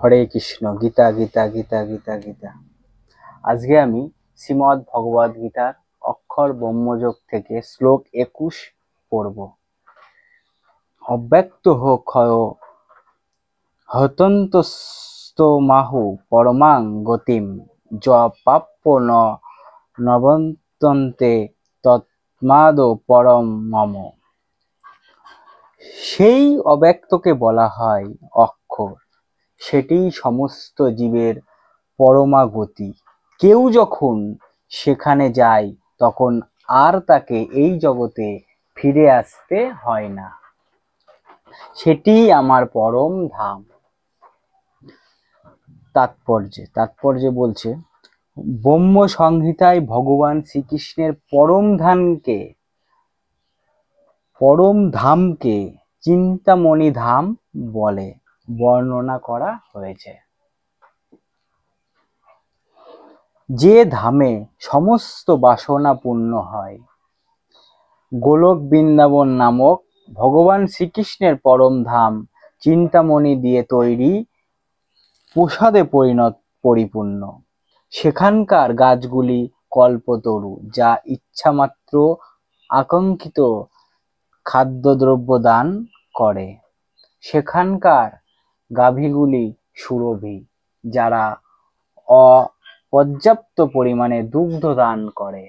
হরে কৃষ্ণ। গীতা গীতা গীতা গীতা গীতা। আজকে আমি শ্রীমদ্ ভগবদ গীতার অক্ষর ব্রহ্মযোগ থেকে শ্লোক 21 পড়ব। অব্যক্ত ক্ষয় হতন্তস্তমাহু পরমাং গতিম য প্রাপ্য নবন্তন্তে তৎমাদো পরম মম। সেই অব্যক্তকে বলা হয় অক্ষর, সেটি সমস্ত জীবের পরমা গতি। কেউ যখন সেখানে যায় তখন আর তাকে এই জগতে ফিরে আসতে হয় না, সেটি আমার পরম ধাম। তাৎপর্যে বলছে, ব্রহ্ম সংহিতায় ভগবান শ্রীকৃষ্ণের পরম ধামকে চিন্তামণি ধাম বলে বর্ণনা করা হয়েছে। যে ধামে সমস্ত বাসনা পূর্ণ হয়। গোলক বৃন্দাবন নামক ভগবান শ্রীকৃষ্ণের পরম ধাম চিন্তামণি দিয়ে তৈরি প্রসাদে পরিপূর্ণ। সেখানকার গাছগুলি কল্পতরু, যা ইচ্ছামাত্র আকাঙ্ক্ষিত খাদ্যদ্রব্য দান করে। সেখানকার গাভীগুলি সুরভি, যারা অপর্যাপ্ত পরিমাণে দুগ্ধ দান করে।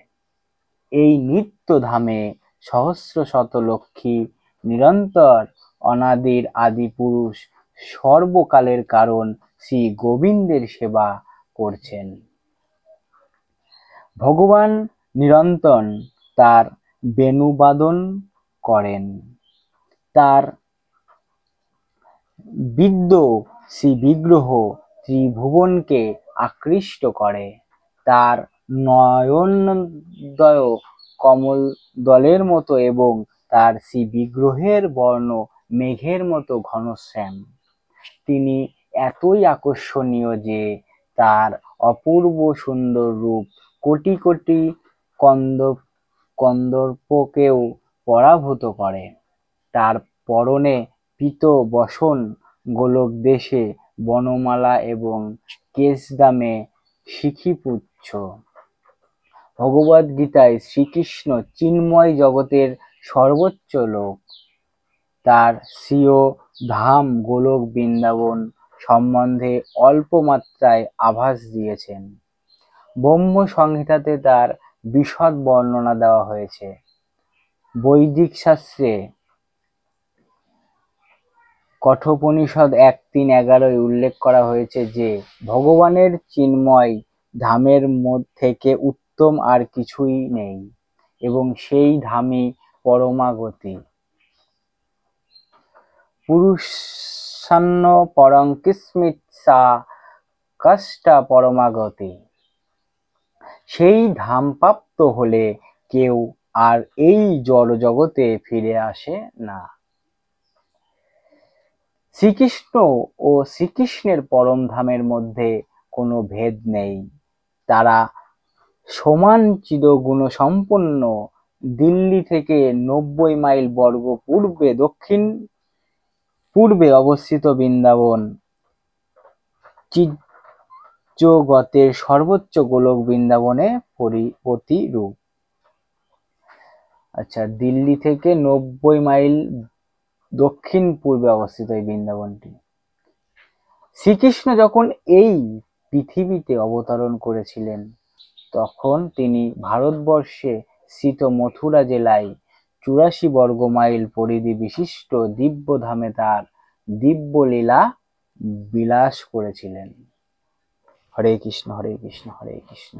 এই নিত্য ধামে সহস্র শত লক্ষ্মী নিরন্তর অনাদির আদি পুরুষ সর্বকালের কারণ শ্রী গোবিন্দের সেবা করছেন। ভগবান নিরন্তর তার বেণুবাদন করেন। তার বিদ্য শ্রী বিগ্রহ ত্রিভুবনকে আকৃষ্ট করে। তার নয়নোদয় কমল দলের মতো এবং তার শ্রী বিগ্রহের বর্ণ মেঘের মতো ঘনশ্যাম। তিনি এতই আকর্ষণীয় যে তার অপূর্ব সুন্দর রূপ কোটি কোটি কন্দর্পকেও পরাভূত করে। তার পরনে পীত বসন, গোলক দেশে বনমালা এবং কেশদামে শিখিপুচ্ছ। ভগবদ গীতায় শ্রীকৃষ্ণ চিন্ময় জগতের সর্বোচ্চ লোক। তার স্বীয় ধাম গোলক বৃন্দাবন সম্বন্ধে অল্প মাত্রায় আভাস দিয়েছেন। ব্রহ্ম সংহিতাতে তার বিশদ বর্ণনা দেওয়া হয়েছে। বৈদিক শাস্ত্রে কঠোপনিষদ 1.3.11 উল্লেখ করা হয়েছে যে ভগবানের চিন্ময় ধামের থেকে উত্তম আর কিছুই নেই এবং সেই ধামই পরমাগতি। পুরুষান্ন পরং কিস্মিৎ সা কষ্টা পরমাগতি। সেই ধাম প্রাপ্ত হলে কেউ আর এই জড় জগতে ফিরে আসে না। শ্রীকৃষ্ণ ও শ্রীকৃষ্ণের পরম ধামের মধ্যে কোনো ভেদ নেই। তারা সমান চিদগুণ সম্পন্ন। দিল্লি থেকে 90 মাইল বর্গ দক্ষিণ পূর্বে অবস্থিত বৃন্দাবন চিৎজগতের সর্বোচ্চ গোলক বৃন্দাবনে প্রতিরূপ। দিল্লি থেকে 90 মাইল দক্ষিণ পূর্বে অবস্থিত এই বৃন্দাবনটি। শ্রীকৃষ্ণ যখন এই পৃথিবীতে অবতরণ করেছিলেন তখন তিনি ভারতবর্ষে স্থিত মথুরা জেলায় 84 বর্গ মাইল পরিধি বিশিষ্ট দিব্য ধামে তার দিব্য লীলা বিলাস করেছিলেন। হরে কৃষ্ণ হরে কৃষ্ণ হরে কৃষ্ণ।